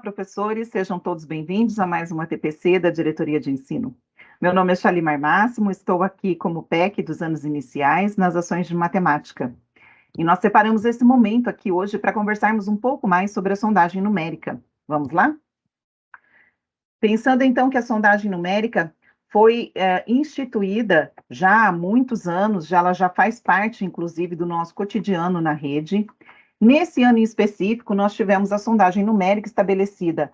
professores, sejam todos bem-vindos a mais uma TPC da Diretoria de Ensino. Meu nome é Shalimar Máximo, estou aqui como PEC dos anos iniciais nas ações de matemática. E nós separamos esse momento aqui hoje para conversarmos um pouco mais sobre a sondagem numérica. Vamos lá? Pensando então que a sondagem numérica foi instituída já há muitos anos, ela já faz parte, inclusive, do nosso cotidiano na rede. Nesse ano em específico, nós tivemos a sondagem numérica estabelecida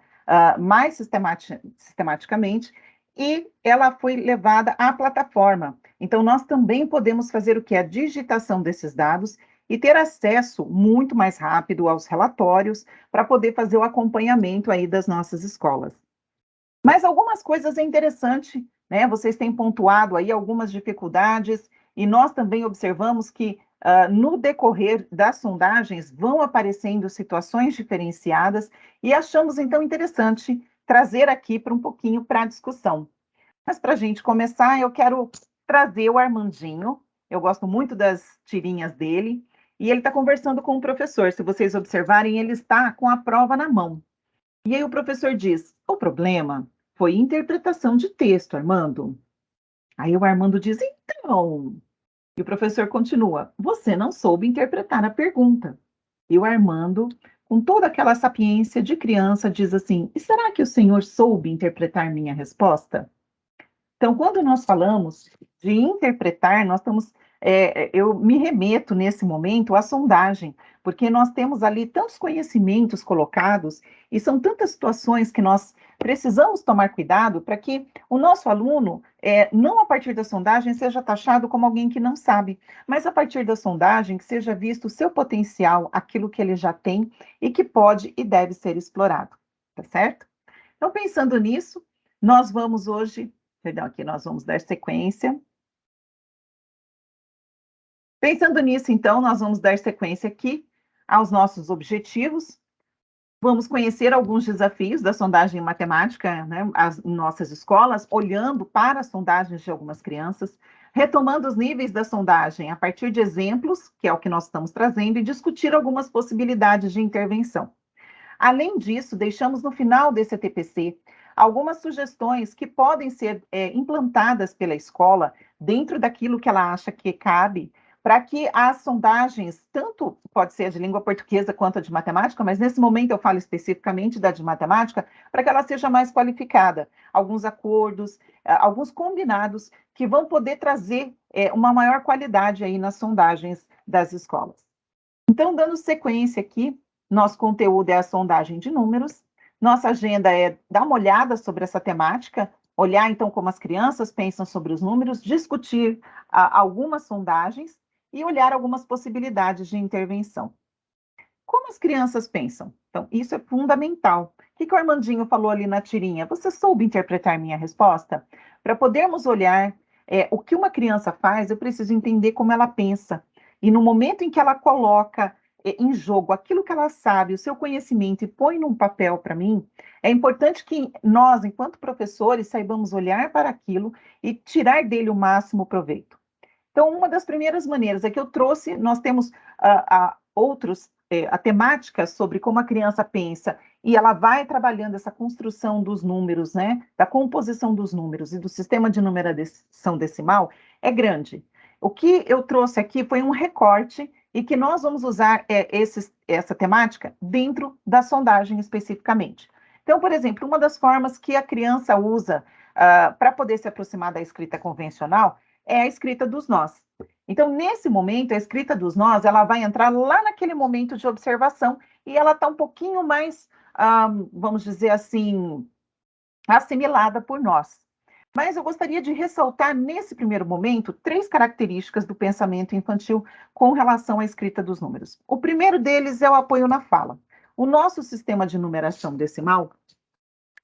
mais sistematicamente e ela foi levada à plataforma. Então, nós também podemos fazer o que é a digitação desses dados e ter acesso muito mais rápido aos relatórios para poder fazer o acompanhamento aí das nossas escolas. Mas algumas coisas é interessante, né? Vocês têm pontuado aí algumas dificuldades, e nós também observamos que no decorrer das sondagens vão aparecendo situações diferenciadas, e achamos então interessante trazer aqui para um pouquinho para a discussão. Mas para a gente começar, eu quero trazer o Armandinho. Eu gosto muito das tirinhas dele, e ele está conversando com o professor. Se vocês observarem, ele está com a prova na mão. E aí o professor diz: o problema foi interpretação de texto, Armando. Aí o Armando diz: então. E o professor continua: você não soube interpretar a pergunta. E o Armando, com toda aquela sapiência de criança, diz assim: e será que o senhor soube interpretar minha resposta? Então, quando nós falamos de interpretar, nós estamos, eu me remeto nesse momento à sondagem, porque nós temos ali tantos conhecimentos colocados e são tantas situações que nós precisamos tomar cuidado para que o nosso aluno, não a partir da sondagem, seja taxado como alguém que não sabe, mas a partir da sondagem que seja visto o seu potencial, aquilo que ele já tem e que pode e deve ser explorado, tá certo? Então, pensando nisso, nós vamos hoje. Perdão, aqui nós vamos dar sequência. Pensando nisso, então, nós vamos dar sequência aqui aos nossos objetivos. Vamos conhecer alguns desafios da sondagem matemática, né, as nossas escolas, olhando para as sondagens de algumas crianças, retomando os níveis da sondagem a partir de exemplos, que é o que nós estamos trazendo, e discutir algumas possibilidades de intervenção. Além disso, deixamos no final desse TPC algumas sugestões que podem ser implantadas pela escola dentro daquilo que ela acha que cabe, para que as sondagens, tanto pode ser a de língua portuguesa quanto a de matemática, mas nesse momento eu falo especificamente da de matemática, para que ela seja mais qualificada. Alguns acordos, alguns combinados que vão poder trazer uma maior qualidade aí nas sondagens das escolas. Então, dando sequência aqui, nosso conteúdo é a sondagem de números, nossa agenda é dar uma olhada sobre essa temática, olhar então como as crianças pensam sobre os números, discutir algumas sondagens e olhar algumas possibilidades de intervenção. Como as crianças pensam? Então, isso é fundamental. O que o Armandinho falou ali na tirinha? Você soube interpretar minha resposta? Para podermos olhar o que uma criança faz, eu preciso entender como ela pensa. E no momento em que ela coloca em jogo aquilo que ela sabe, o seu conhecimento, e põe num papel para mim, é importante que nós, enquanto professores, saibamos olhar para aquilo e tirar dele o máximo proveito. Então, uma das primeiras maneiras é que eu trouxe, nós temos outros, a temática sobre como a criança pensa, e ela vai trabalhando essa construção dos números, né, da composição dos números e do sistema de numeração decimal, é grande. O que eu trouxe aqui foi um recorte e que nós vamos usar essa temática dentro da sondagem especificamente. Então, por exemplo, uma das formas que a criança usa para poder se aproximar da escrita convencional é a escrita dos nós. Então, nesse momento, a escrita dos nós, ela vai entrar lá naquele momento de observação e ela está um pouquinho mais, vamos dizer assim, assimilada por nós. Mas eu gostaria de ressaltar, nesse primeiro momento, 3 características do pensamento infantil com relação à escrita dos números. O primeiro deles é o apoio na fala. O nosso sistema de numeração decimal,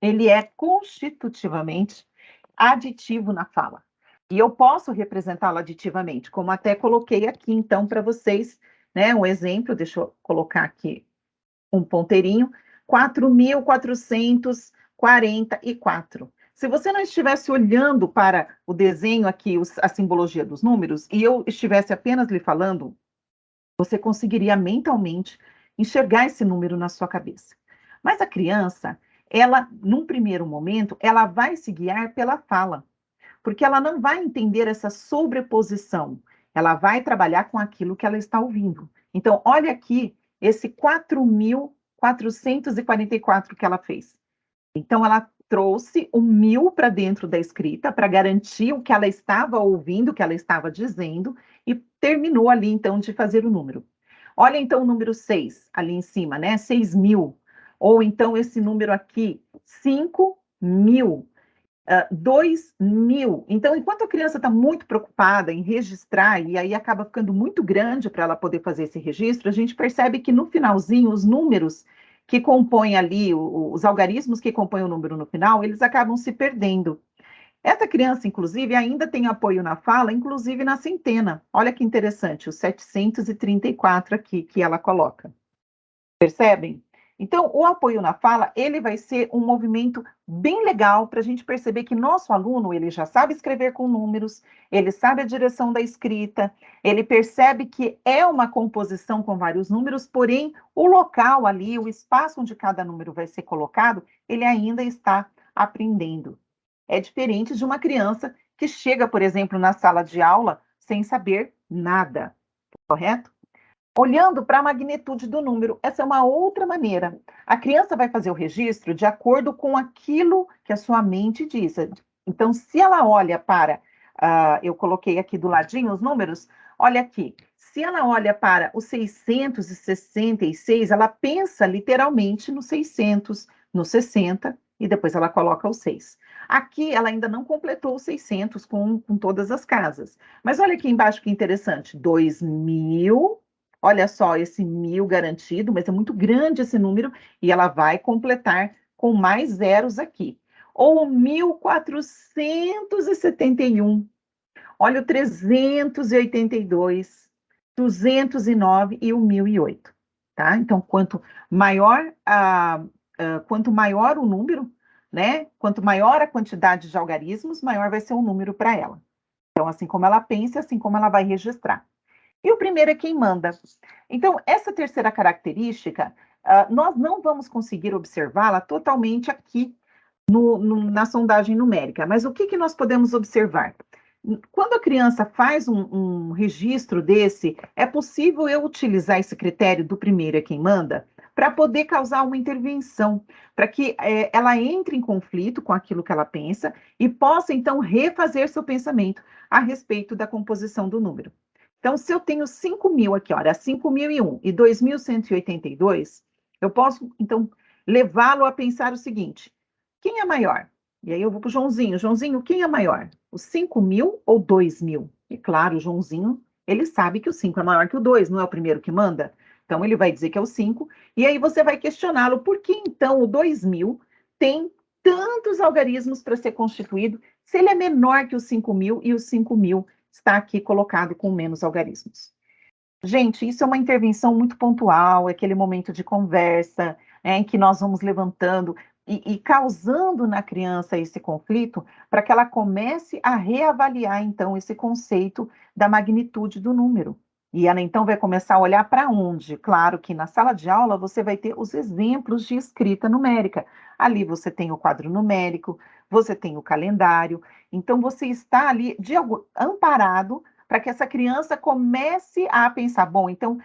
ele é constitutivamente aditivo na fala. E eu posso representá-lo aditivamente, como até coloquei aqui, então, para vocês, né, um exemplo, deixa eu colocar aqui um ponteirinho, 4.444. Se você não estivesse olhando para o desenho aqui, a simbologia dos números, e eu estivesse apenas lhe falando, você conseguiria mentalmente enxergar esse número na sua cabeça. Mas a criança, ela, num primeiro momento, ela vai se guiar pela fala, porque ela não vai entender essa sobreposição. Ela vai trabalhar com aquilo que ela está ouvindo. Então, olha aqui esse 4.444 que ela fez. Então, ela trouxe o 1.000 para dentro da escrita, para garantir o que ela estava ouvindo, o que ela estava dizendo, e terminou ali, então, de fazer o número. Olha, então, o número 6, ali em cima, né? 6.000. Ou então, esse número aqui, 5.000. 2.000. Então, enquanto a criança está muito preocupada em registrar, e aí acaba ficando muito grande para ela poder fazer esse registro, a gente percebe que no finalzinho, os números que compõem ali, os algarismos que compõem o número no final, eles acabam se perdendo. Essa criança, inclusive, ainda tem apoio na fala, inclusive na centena. Olha que interessante, os 734 aqui que ela coloca. Percebem? Então, o apoio na fala, ele vai ser um movimento bem legal para a gente perceber que nosso aluno, ele já sabe escrever com números, ele sabe a direção da escrita, ele percebe que é uma composição com vários números, porém, o local ali, o espaço onde cada número vai ser colocado, ele ainda está aprendendo. É diferente de uma criança que chega, por exemplo, na sala de aula sem saber nada, correto? Olhando para a magnitude do número, essa é uma outra maneira. A criança vai fazer o registro de acordo com aquilo que a sua mente diz. Então, se ela olha para, eu coloquei aqui do ladinho os números, olha aqui. Se ela olha para o 666, ela pensa literalmente no 600, no 60, e depois ela coloca o 6. Aqui, ela ainda não completou os 600 com todas as casas. Mas olha aqui embaixo que interessante, 2.000. Olha só, esse 1.000 garantido, mas é muito grande esse número, e ela vai completar com mais zeros aqui. Ou 1.471. Olha o 382, 209 e o 1.008. Tá? Então, quanto maior o número, né? Quanto maior a quantidade de algarismos, maior vai ser o número para ela. Então, assim como ela pensa, assim como ela vai registrar. E o primeiro é quem manda. Então, essa terceira característica, nós não vamos conseguir observá-la totalmente aqui na sondagem numérica, mas o que nós podemos observar? Quando a criança faz um registro desse, é possível eu utilizar esse critério do primeiro é quem manda para poder causar uma intervenção, para que ela entre em conflito com aquilo que ela pensa e possa, então, refazer seu pensamento a respeito da composição do número. Então, se eu tenho 5.000 aqui, olha, 5.001 e 2.182, eu posso, então, levá-lo a pensar o seguinte: quem é maior? E aí eu vou para o Joãozinho. Joãozinho, quem é maior? O 5.000 ou 2.000? E claro, o Joãozinho, ele sabe que o 5 é maior que o 2, não é o primeiro que manda? Então, ele vai dizer que é o 5, e aí você vai questioná-lo, por que então o 2.000 tem tantos algarismos para ser constituído, se ele é menor que o 5.000 e o 5.000 está aqui colocado com menos algarismos? Gente, isso é uma intervenção muito pontual, é aquele momento de conversa, em que nós vamos levantando e causando na criança esse conflito, para que ela comece a reavaliar, então, esse conceito da magnitude do número. E ela, então, vai começar a olhar para onde? Claro que na sala de aula você vai ter os exemplos de escrita numérica. Ali você tem o quadro numérico, você tem o calendário, então você está ali amparado para que essa criança comece a pensar, bom, então,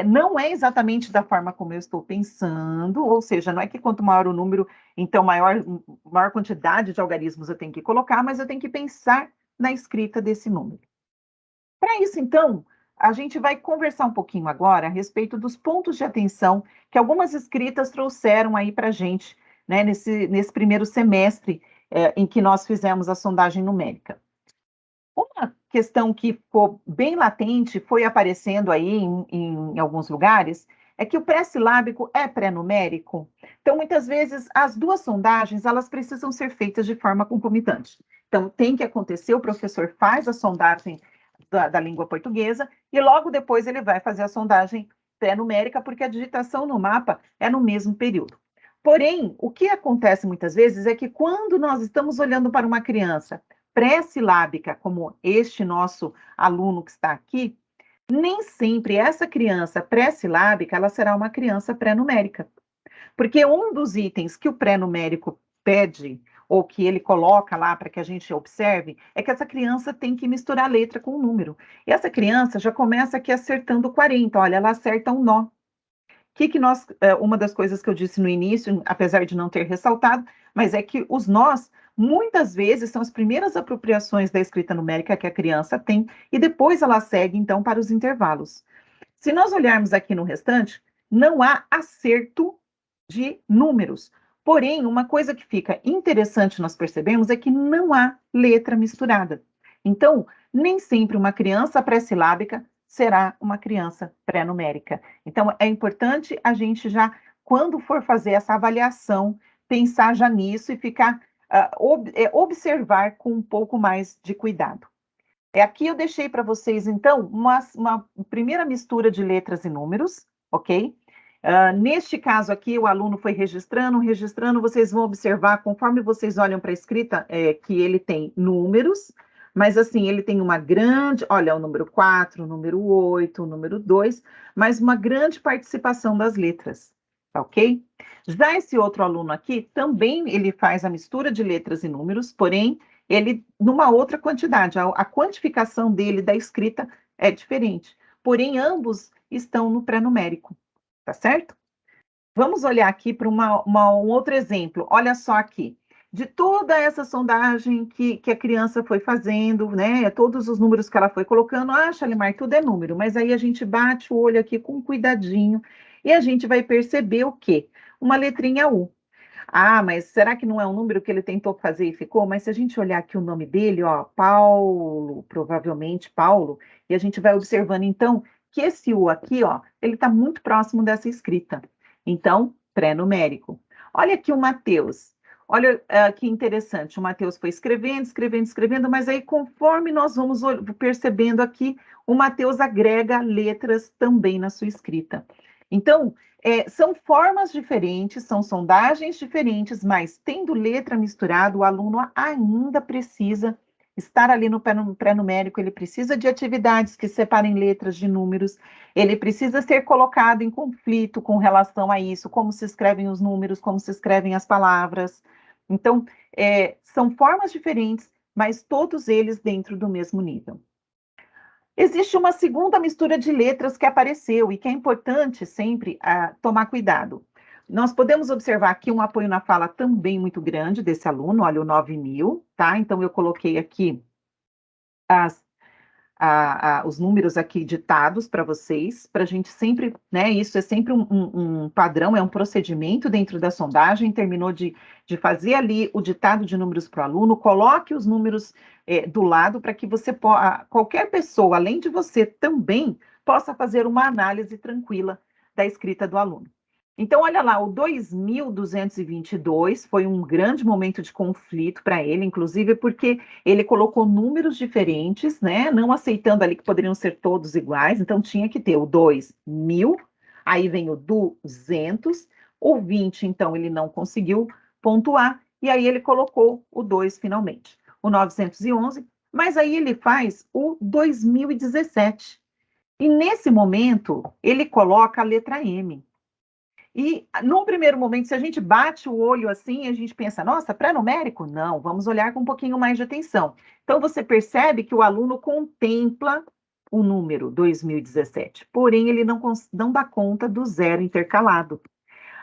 não é exatamente da forma como eu estou pensando, ou seja, não é que quanto maior o número, então maior quantidade de algarismos eu tenho que colocar, mas eu tenho que pensar na escrita desse número. Para isso, então, a gente vai conversar um pouquinho agora a respeito dos pontos de atenção que algumas escritas trouxeram aí para a gente, né, nesse primeiro semestre, em que nós fizemos a sondagem numérica. Uma questão que ficou bem latente, foi aparecendo aí em alguns lugares, é que o pré-silábico é pré-numérico. Então, muitas vezes, as duas sondagens, elas precisam ser feitas de forma concomitante. Então, tem que acontecer, o professor faz a sondagem da língua portuguesa e logo depois ele vai fazer a sondagem pré-numérica, porque a digitação no mapa é no mesmo período. Porém, o que acontece muitas vezes é que quando nós estamos olhando para uma criança pré-silábica, como este nosso aluno que está aqui, nem sempre essa criança pré-silábica ela será uma criança pré-numérica. Porque um dos itens que o pré-numérico pede, ou que ele coloca lá para que a gente observe, é que essa criança tem que misturar a letra com o número. E essa criança já começa aqui acertando 40, olha, ela acerta um nó. Uma das coisas que eu disse no início, apesar de não ter ressaltado, mas é que os nós, muitas vezes, são as primeiras apropriações da escrita numérica que a criança tem, e depois ela segue, então, para os intervalos. Se nós olharmos aqui no restante, não há acerto de números. Porém, uma coisa que fica interessante nós percebemos é que não há letra misturada. Então, nem sempre uma criança pré-silábica será uma criança pré-numérica. Então, é importante a gente já, quando for fazer essa avaliação, pensar já nisso e ficar, observar com um pouco mais de cuidado. Aqui eu deixei para vocês, então, uma primeira mistura de letras e números, ok? Neste caso aqui, o aluno foi registrando, vocês vão observar, conforme vocês olham para a escrita, que ele tem números, mas assim, ele tem uma grande, olha, o número 4, o número 8, o número 2, mas uma grande participação das letras, ok? Já esse outro aluno aqui, também ele faz a mistura de letras e números, porém, ele, numa outra quantidade, a quantificação dele da escrita é diferente, porém, ambos estão no pré-numérico. Tá certo? Vamos olhar aqui para um outro exemplo. Olha só aqui. De toda essa sondagem que a criança foi fazendo, né? Todos os números que ela foi colocando, Shalimar, tudo é número, mas aí a gente bate o olho aqui com cuidadinho e a gente vai perceber o quê? Uma letrinha U. Mas será que não é um número que ele tentou fazer e ficou? Mas se a gente olhar aqui o nome dele, ó, Paulo, provavelmente Paulo, e a gente vai observando então que esse U aqui, ó, ele está muito próximo dessa escrita. Então, pré-numérico. Olha aqui o Mateus. Olha que interessante, o Mateus foi escrevendo, mas aí conforme nós vamos percebendo aqui, o Mateus agrega letras também na sua escrita. Então, são formas diferentes, são sondagens diferentes, mas tendo letra misturada, o aluno ainda precisa estar ali no pré-numérico, ele precisa de atividades que separem letras de números, ele precisa ser colocado em conflito com relação a isso, como se escrevem os números, como se escrevem as palavras. Então, são formas diferentes, mas todos eles dentro do mesmo nível. Existe uma segunda mistura de letras que apareceu e que é importante sempre tomar cuidado. Nós podemos observar aqui um apoio na fala também muito grande desse aluno, olha o 9.000, tá? Então, eu coloquei aqui os números aqui ditados para vocês, para a gente sempre, né? Isso é sempre um padrão, é um procedimento dentro da sondagem. Terminou de fazer ali o ditado de números para o aluno, coloque os números do lado para que qualquer pessoa, além de você, também possa fazer uma análise tranquila da escrita do aluno. Então, olha lá, o 2.222 foi um grande momento de conflito para ele, inclusive porque ele colocou números diferentes, né? Não aceitando ali que poderiam ser todos iguais, então tinha que ter o 2.000, aí vem o 200, o 20, então ele não conseguiu pontuar, e aí ele colocou o 2 finalmente. O 911, mas aí ele faz o 2017. E nesse momento, ele coloca a letra M. E, num primeiro momento, se a gente bate o olho assim, a gente pensa, nossa, pré-numérico? Não, vamos olhar com um pouquinho mais de atenção. Então, você percebe que o aluno contempla o número 2017, porém, ele não dá conta do zero intercalado.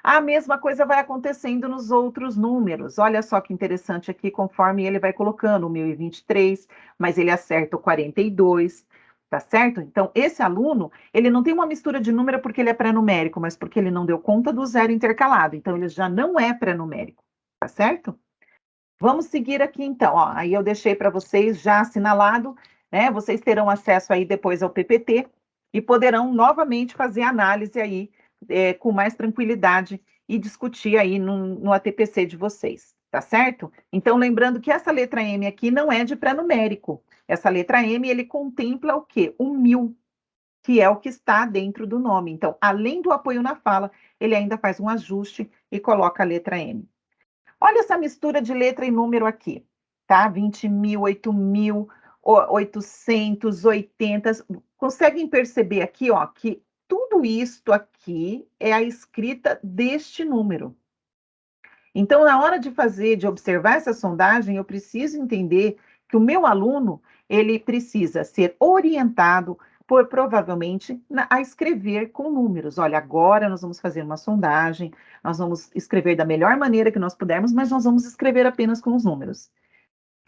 A mesma coisa vai acontecendo nos outros números. Olha só que interessante aqui, conforme ele vai colocando o 1023, mas ele acerta o 42, tá certo? Então, esse aluno, ele não tem uma mistura de número porque ele é pré-numérico, mas porque ele não deu conta do zero intercalado. Então, ele já não é pré-numérico, tá certo? Vamos seguir aqui, então. Ó, aí eu deixei para vocês já assinalado, né? Vocês terão acesso aí depois ao PPT e poderão novamente fazer análise aí com mais tranquilidade e discutir aí no ATPC de vocês, tá certo? Então, lembrando que essa letra M aqui não é de pré-numérico. Essa letra M, ele contempla o quê? O 1000, que é o que está dentro do nome. Então, além do apoio na fala, ele ainda faz um ajuste e coloca a letra M. Olha essa mistura de letra e número aqui, tá? 20.000, 8.000, 880. Conseguem perceber aqui, ó, que tudo isto aqui aqui é a escrita deste número. Então, na hora de fazer, de observar essa sondagem, eu preciso entender que o meu aluno, ele precisa ser orientado por, provavelmente, a escrever com números. Olha, agora nós vamos fazer uma sondagem, nós vamos escrever da melhor maneira que nós pudermos, mas nós vamos escrever apenas com os números,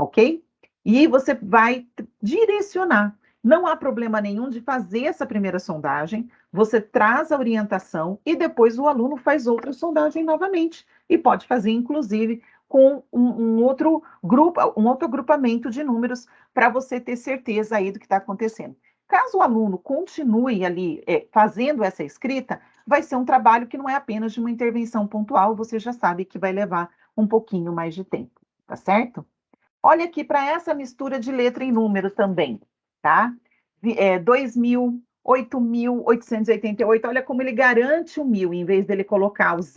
ok? E você vai direcionar. Não há problema nenhum de fazer essa primeira sondagem, você traz a orientação e depois o aluno faz outra sondagem novamente. E pode fazer, inclusive, com um outro grupo, um outro agrupamento de números para você ter certeza aí do que está acontecendo. Caso o aluno continue ali fazendo essa escrita, vai ser um trabalho que não é apenas de uma intervenção pontual, você já sabe que vai levar um pouquinho mais de tempo, tá certo? Olha aqui para essa mistura de letra e número também, tá? 2.000, 8.888, olha como ele garante o 1.000, em vez dele colocar os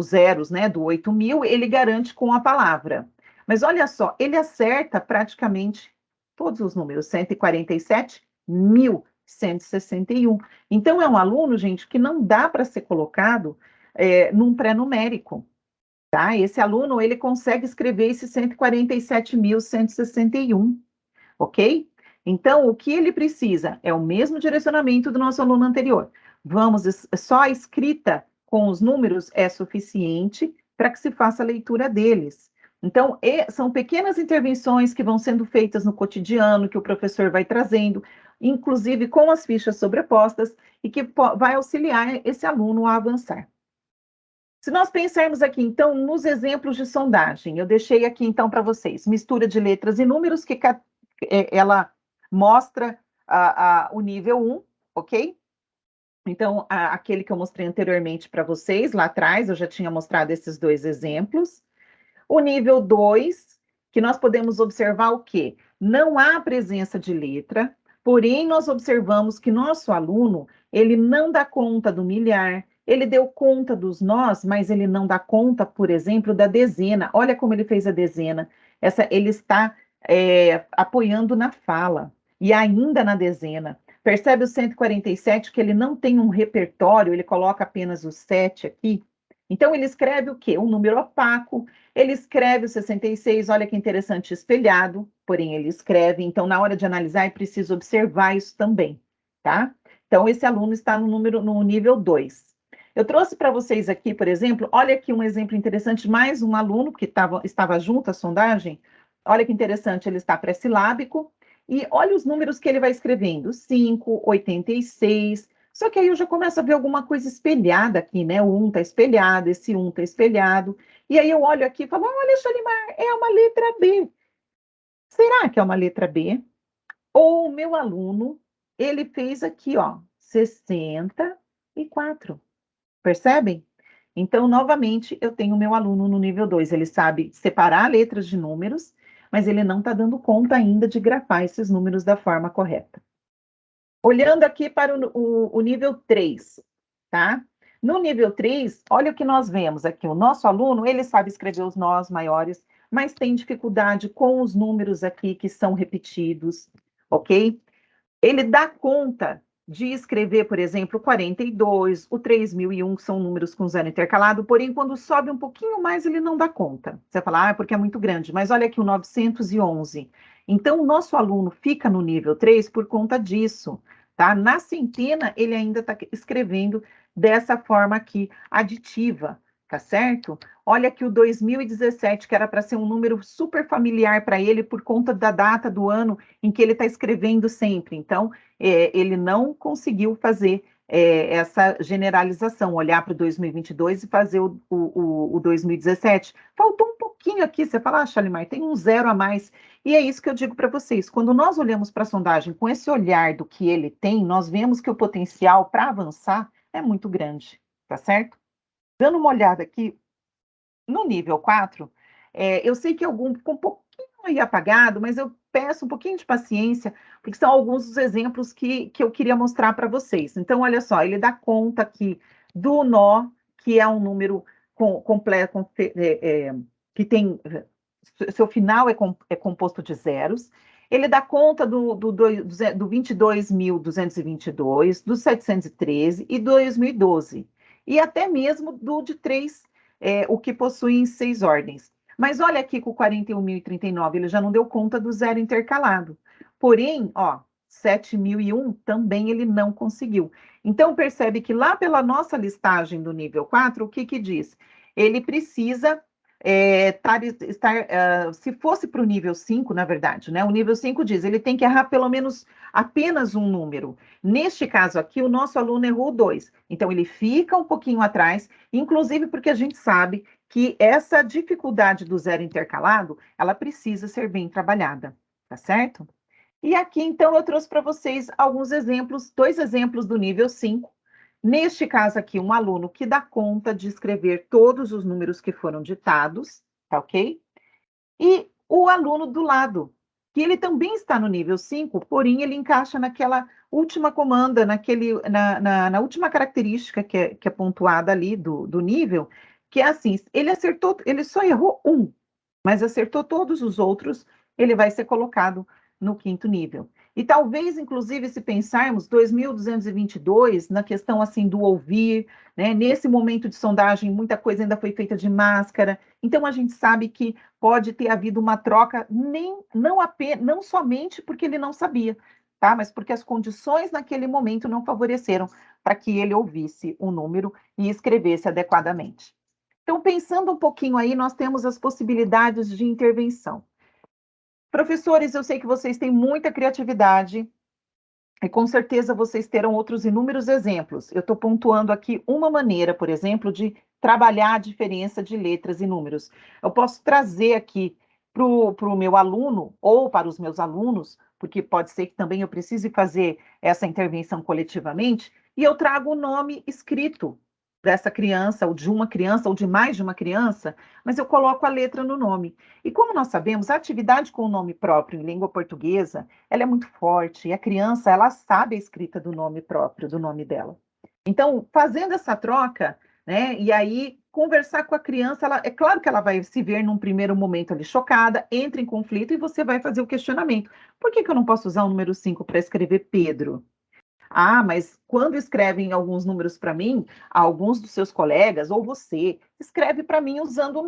zeros, né, do 8.000, ele garante com a palavra. Mas olha só, ele acerta praticamente todos os números, 147.161. Então, é um aluno, gente, que não dá para ser colocado num pré-numérico. Tá? Esse aluno, ele consegue escrever esse 147.161, ok? Então, o que ele precisa é o mesmo direcionamento do nosso aluno anterior. Só a escrita com os números é suficiente para que se faça a leitura deles. Então, são pequenas intervenções que vão sendo feitas no cotidiano, que o professor vai trazendo, inclusive com as fichas sobrepostas, e que vai auxiliar esse aluno a avançar. Se nós pensarmos aqui, então, nos exemplos de sondagem, eu deixei aqui, então, para vocês, mistura de letras e números, que ela mostra o nível 1, ok? Então, aquele que eu mostrei anteriormente para vocês, lá atrás, eu já tinha mostrado esses dois exemplos. O nível 2, que nós podemos observar o quê? Não há presença de letra, porém nós observamos que nosso aluno, ele não dá conta do milhar, ele deu conta dos nós, mas ele não dá conta, por exemplo, da dezena. Olha como ele fez a dezena. Ele está apoiando na fala e ainda na dezena. Percebe o 147 que ele não tem um repertório, ele coloca apenas o 7 aqui. Então, ele escreve o quê? Um número opaco. Ele escreve o 66, olha que interessante, espelhado, porém ele escreve. Então, na hora de analisar, é preciso observar isso também, tá? Então, esse aluno está no nível 2. Eu trouxe para vocês aqui, por exemplo, olha aqui um exemplo interessante, mais um aluno que estava junto à sondagem. Olha que interessante, ele está pré-silábico, e olha os números que ele vai escrevendo: 5, 86. Só que aí eu já começo a ver alguma coisa espelhada aqui, né? O 1 está espelhado, esse 1 está espelhado. E aí eu olho aqui e falo: olha, Shalimar, é uma letra B. Será que é uma letra B? Ou o meu aluno, ele fez aqui, ó, 64. Percebem? Então, novamente, eu tenho o meu aluno no nível 2. Ele sabe separar letras de números, mas ele não está dando conta ainda de grafar esses números da forma correta. Olhando aqui para o nível 3, tá? No nível 3, olha o que nós vemos aqui. O nosso aluno, ele sabe escrever os nós maiores, mas tem dificuldade com os números aqui que são repetidos, ok? Ele dá conta de escrever, por exemplo, o 42, o 3001, que são números com zero intercalado, porém, quando sobe um pouquinho mais, ele não dá conta. Você fala, porque é muito grande, mas olha aqui o 911. Então, o nosso aluno fica no nível 3 por conta disso, tá? Na centena, ele ainda está escrevendo dessa forma aqui, aditiva, tá certo? Olha aqui o 2017, que era para ser um número super familiar para ele por conta da data do ano em que ele está escrevendo sempre. Então, ele não conseguiu fazer essa generalização, olhar para o 2022 e fazer o 2017. Faltou um pouquinho aqui, você fala, Shalimar, tem um zero a mais. E é isso que eu digo para vocês. Quando nós olhamos para a sondagem com esse olhar do que ele tem, nós vemos que o potencial para avançar é muito grande, tá certo? Dando uma olhada aqui, no nível 4, eu sei que algum ficou um pouquinho aí apagado, mas eu peço um pouquinho de paciência, porque são alguns dos exemplos que eu queria mostrar para vocês. Então, olha só, ele dá conta aqui do nó, que é um número completo, que tem seu final é composto de zeros, ele dá conta do 22.222, do 713 e 2012, e até mesmo do de 3, o que possui 6 ordens. Mas olha aqui com o 41.039, ele já não deu conta do zero intercalado. Porém, ó, 7.001 também ele não conseguiu. Então, percebe que lá pela nossa listagem do nível 4, o que que diz? Ele precisa se fosse para o nível 5, na verdade, né? O nível 5 diz, ele tem que errar pelo menos apenas um número. Neste caso aqui, o nosso aluno errou 2. Então, ele fica um pouquinho atrás, inclusive porque a gente sabe que essa dificuldade do zero intercalado, ela precisa ser bem trabalhada, tá certo? E aqui, então, eu trouxe para vocês alguns exemplos, 2 exemplos do nível 5. Neste caso aqui, um aluno que dá conta de escrever todos os números que foram ditados, tá ok? E o aluno do lado, que ele também está no nível 5, porém ele encaixa naquela última comanda, na última característica que é pontuada ali do nível, que é assim, ele só errou um, mas acertou todos os outros, ele vai ser colocado no 5º nível. E talvez, inclusive, se pensarmos 2.222 na questão assim do ouvir, né? Nesse momento de sondagem, muita coisa ainda foi feita de máscara. Então a gente sabe que pode ter havido uma troca, não somente porque ele não sabia, tá? Mas porque as condições naquele momento não favoreceram para que ele ouvisse o número e escrevesse adequadamente. Então, pensando um pouquinho aí, nós temos as possibilidades de intervenção. Professores, eu sei que vocês têm muita criatividade e com certeza vocês terão outros inúmeros exemplos. Eu estou pontuando aqui uma maneira, por exemplo, de trabalhar a diferença de letras e números. Eu posso trazer aqui para o meu aluno ou para os meus alunos, porque pode ser que também eu precise fazer essa intervenção coletivamente, e eu trago o nome escrito dessa criança, ou de uma criança, ou de mais de uma criança, mas eu coloco a letra no nome. E como nós sabemos, a atividade com o nome próprio em língua portuguesa, ela é muito forte, e a criança, ela sabe a escrita do nome próprio, do nome dela. Então, fazendo essa troca, né, e aí conversar com a criança, é claro que ela vai se ver num primeiro momento ali chocada, entra em conflito e você vai fazer o questionamento. Por que eu não posso usar o número 5 para escrever Pedro? Ah, mas quando escrevem alguns números para mim, alguns dos seus colegas, ou você, escreve para mim usando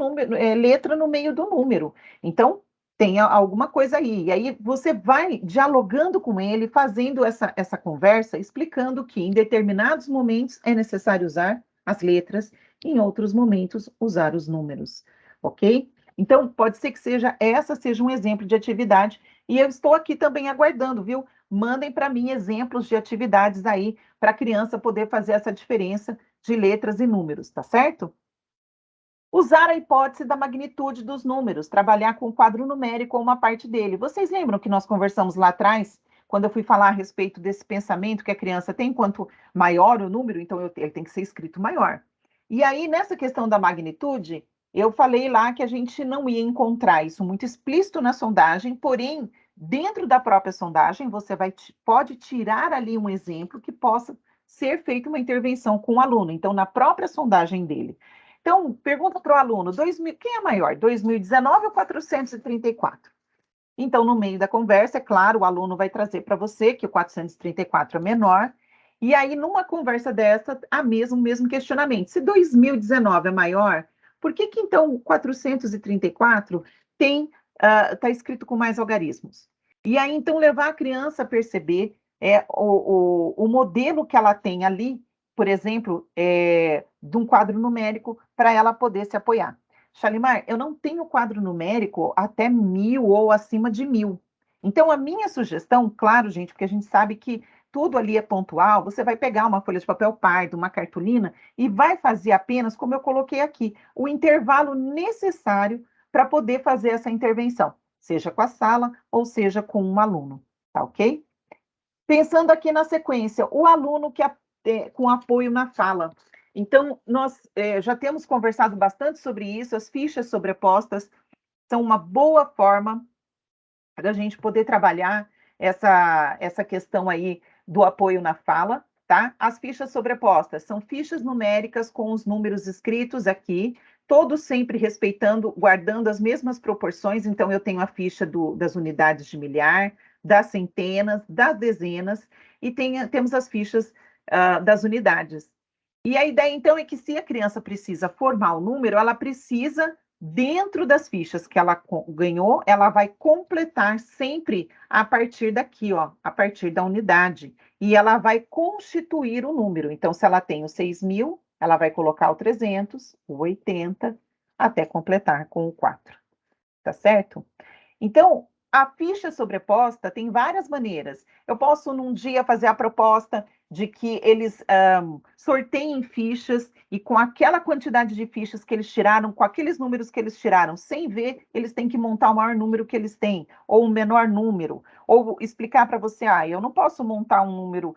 letra no meio do número. Então, tem alguma coisa aí. E aí você vai dialogando com ele, fazendo essa conversa, explicando que em determinados momentos é necessário usar as letras, em outros momentos usar os números, ok? Então, pode ser que seja um exemplo de atividade, e eu estou aqui também aguardando, viu? Mandem para mim exemplos de atividades aí para a criança poder fazer essa diferença de letras e números, tá certo? Usar a hipótese da magnitude dos números, trabalhar com o quadro numérico ou uma parte dele. Vocês lembram que nós conversamos lá atrás, quando eu fui falar a respeito desse pensamento que a criança tem, quanto maior o número, então ele tem que ser escrito maior. E aí, nessa questão da magnitude, eu falei lá que a gente não ia encontrar isso muito explícito na sondagem, porém, dentro da própria sondagem, você pode tirar ali um exemplo que possa ser feita uma intervenção com o aluno. Então, na própria sondagem dele. Então, pergunta para o aluno, quem é maior, 2019 ou 434? Então, no meio da conversa, é claro, o aluno vai trazer para você que o 434 é menor, e aí, numa conversa dessa, o mesmo questionamento. Se 2019 é maior, por que então o 434 está escrito com mais algarismos? E aí, então, levar a criança a perceber o modelo que ela tem ali, por exemplo, de um quadro numérico, para ela poder se apoiar. Shalimar, eu não tenho quadro numérico até 1.000 ou acima de 1.000. Então, a minha sugestão, claro, gente, porque a gente sabe que tudo ali é pontual, você vai pegar uma folha de papel pardo, uma cartolina, e vai fazer apenas, como eu coloquei aqui, o intervalo necessário para poder fazer essa intervenção, seja com a sala ou seja com um aluno, tá ok? Pensando aqui na sequência, o aluno com apoio na fala. Então, nós já temos conversado bastante sobre isso, as fichas sobrepostas são uma boa forma para a gente poder trabalhar essa questão aí do apoio na fala, tá? As fichas sobrepostas são fichas numéricas com os números escritos aqui, todos sempre respeitando, guardando as mesmas proporções. Então, eu tenho a ficha das unidades de milhar, das centenas, das dezenas, e temos as fichas das unidades. E a ideia, então, é que se a criança precisa formar o número, ela precisa, dentro das fichas que ela ganhou, ela vai completar sempre a partir daqui, ó, a partir da unidade. E ela vai constituir o número. Então, se ela tem o 6.000, ela vai colocar o 300, o 80, até completar com o 4. Tá certo? Então, a ficha sobreposta tem várias maneiras. Eu posso, num dia, fazer a proposta de que eles sorteiem fichas e com aquela quantidade de fichas que eles tiraram, com aqueles números que eles tiraram, sem ver, eles têm que montar o maior número que eles têm, ou o menor número, ou explicar para você, eu não posso montar um número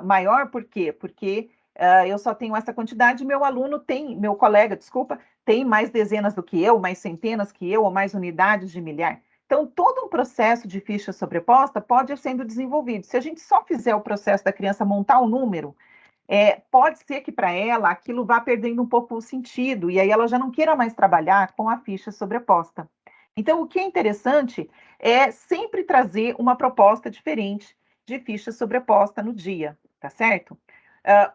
maior, por quê? Porque eu só tenho essa quantidade, meu colega, desculpa, tem mais dezenas do que eu, mais centenas que eu, ou mais unidades de milhar. Então, todo um processo de ficha sobreposta pode ir sendo desenvolvido. Se a gente só fizer o processo da criança montar um número, pode ser que para ela aquilo vá perdendo um pouco o sentido, e aí ela já não queira mais trabalhar com a ficha sobreposta. Então, o que é interessante é sempre trazer uma proposta diferente de ficha sobreposta no dia, tá certo?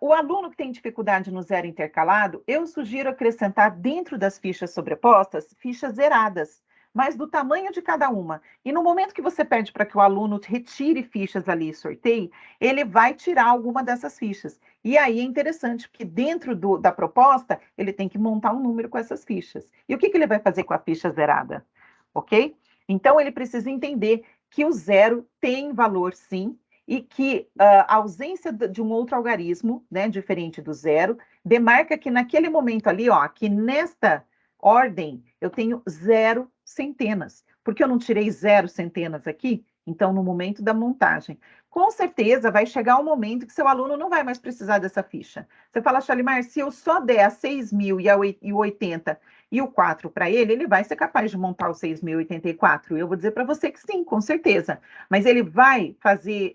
O aluno que tem dificuldade no zero intercalado, eu sugiro acrescentar dentro das fichas sobrepostas, fichas zeradas, mas do tamanho de cada uma. E no momento que você pede para que o aluno retire fichas ali e sorteie, ele vai tirar alguma dessas fichas. E aí é interessante, porque dentro da proposta, ele tem que montar um número com essas fichas. E o que ele vai fazer com a ficha zerada? Ok? Então, ele precisa entender que o zero tem valor, sim, e que a ausência de um outro algarismo, né, diferente do zero, demarca que naquele momento ali, ó, que nesta ordem eu tenho 0 centenas. Porque eu não tirei 0 centenas aqui? Então, no momento da montagem. Com certeza vai chegar um momento que seu aluno não vai mais precisar dessa ficha. Você fala, Shalimar, se eu só der a 6.000 e o 80 e o 4 para ele, ele vai ser capaz de montar o 6.084. Eu vou dizer para você que sim, com certeza. Mas ele vai fazer,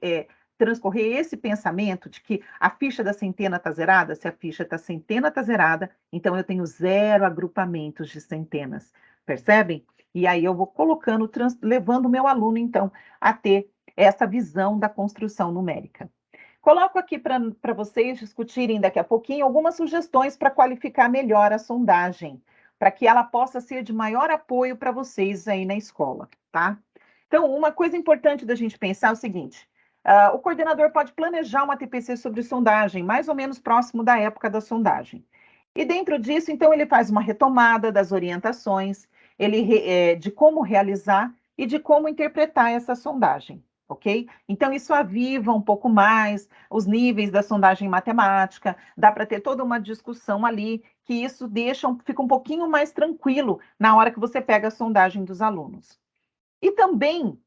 transcorrer esse pensamento de que a ficha da centena está zerada. Se a ficha da centena está zerada, então eu tenho 0 agrupamentos de centenas. Percebem? E aí eu vou colocando, levando o meu aluno, então, a ter essa visão da construção numérica. Coloco aqui para vocês discutirem daqui a pouquinho algumas sugestões para qualificar melhor a sondagem, para que ela possa ser de maior apoio para vocês aí na escola, tá? Então, uma coisa importante da gente pensar é o seguinte: o coordenador pode planejar uma TPC sobre sondagem, mais ou menos próximo da época da sondagem. E dentro disso, então, ele faz uma retomada das orientações, de como realizar e de como interpretar essa sondagem, ok? Então, isso aviva um pouco mais os níveis da sondagem matemática, dá para ter toda uma discussão ali, que isso fica um pouquinho mais tranquilo na hora que você pega a sondagem dos alunos. E também,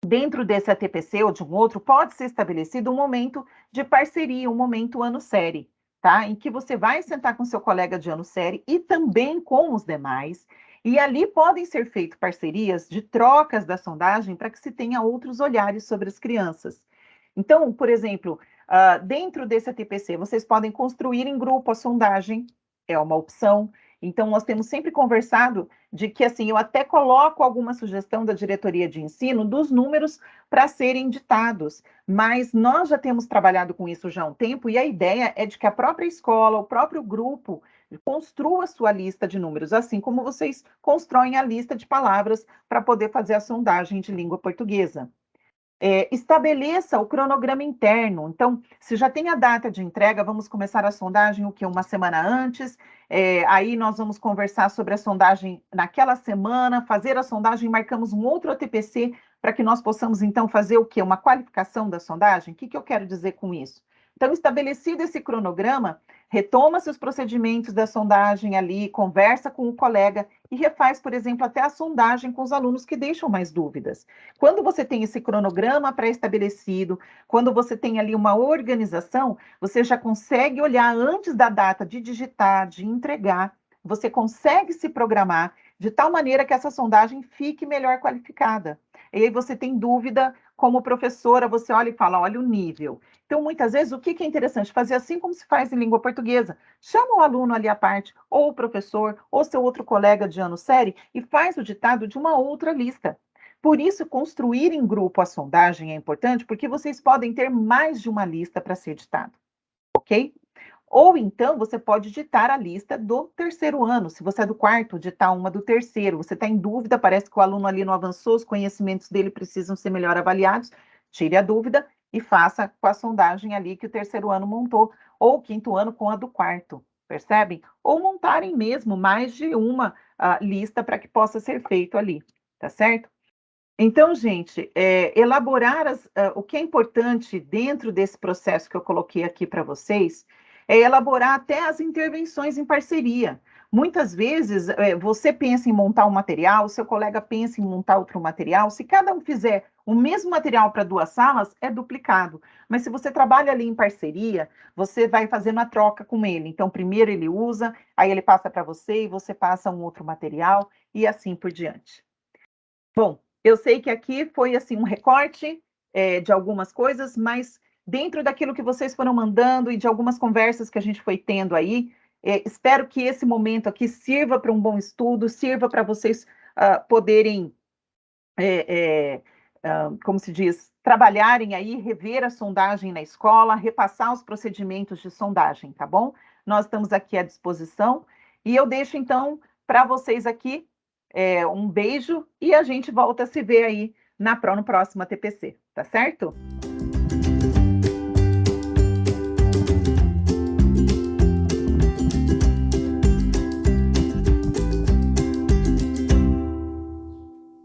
dentro desse ATPC ou de um outro, pode ser estabelecido um momento de parceria, um momento ano-série, tá? Em que você vai sentar com seu colega de ano-série e também com os demais, e ali podem ser feitas parcerias de trocas da sondagem para que se tenha outros olhares sobre as crianças. Então, por exemplo, dentro desse ATPC, vocês podem construir em grupo a sondagem, é uma opção. Então, nós temos sempre conversado de que, assim, eu até coloco alguma sugestão da diretoria de ensino dos números para serem ditados, mas nós já temos trabalhado com isso já há um tempo e a ideia é de que a própria escola, o próprio grupo, construa a sua lista de números, assim como vocês constroem a lista de palavras para poder fazer a sondagem de língua portuguesa. Estabeleça o cronograma interno. Então, se já tem a data de entrega, vamos começar a sondagem o que? Uma semana antes. Aí nós vamos conversar sobre a sondagem naquela semana, fazer a sondagem, marcamos um outro ATPC para que nós possamos, então, fazer o quê? Uma qualificação da sondagem? O que eu quero dizer com isso? Então, estabelecido esse cronograma, retoma-se os procedimentos da sondagem ali, conversa com o colega e refaz, por exemplo, até a sondagem com os alunos que deixam mais dúvidas. Quando você tem esse cronograma pré-estabelecido, quando você tem ali uma organização, você já consegue olhar antes da data de digitar, de entregar, você consegue se programar de tal maneira que essa sondagem fique melhor qualificada. E aí você tem dúvida, como professora, você olha e fala, olha o nível. Então, muitas vezes, o que é interessante? Fazer assim como se faz em língua portuguesa. Chama o aluno ali à parte, ou o professor, ou seu outro colega de ano série, e faz o ditado de uma outra lista. Por isso, construir em grupo a sondagem é importante, porque vocês podem ter mais de uma lista para ser ditado, ok? Ou então você pode ditar a lista do terceiro ano. Se você é do quarto, ditar uma do terceiro. Você está em dúvida, parece que o aluno ali não avançou, os conhecimentos dele precisam ser melhor avaliados. Tire a dúvida e faça com a sondagem ali que o terceiro ano montou, ou o quinto ano com a do quarto, percebem? Ou montarem mesmo mais de uma lista para que possa ser feito ali, tá certo? Então, gente, elaborar o que é importante dentro desse processo que eu coloquei aqui para vocês, é elaborar até as intervenções em parceria. Muitas vezes, você pensa em montar um material, o seu colega pensa em montar outro material. Se cada um fizer o mesmo material para duas salas, é duplicado. Mas se você trabalha ali em parceria, você vai fazendo a troca com ele. Então, primeiro ele usa, aí ele passa para você e você passa um outro material e assim por diante. Bom, eu sei que aqui foi assim um recorte de algumas coisas, mas dentro daquilo que vocês foram mandando e de algumas conversas que a gente foi tendo aí, espero que esse momento aqui sirva para um bom estudo, sirva para vocês poderem, como se diz, trabalharem aí, rever a sondagem na escola, repassar os procedimentos de sondagem, tá bom? Nós estamos aqui à disposição e eu deixo então para vocês aqui um beijo e a gente volta a se ver aí no próximo TPC, tá certo?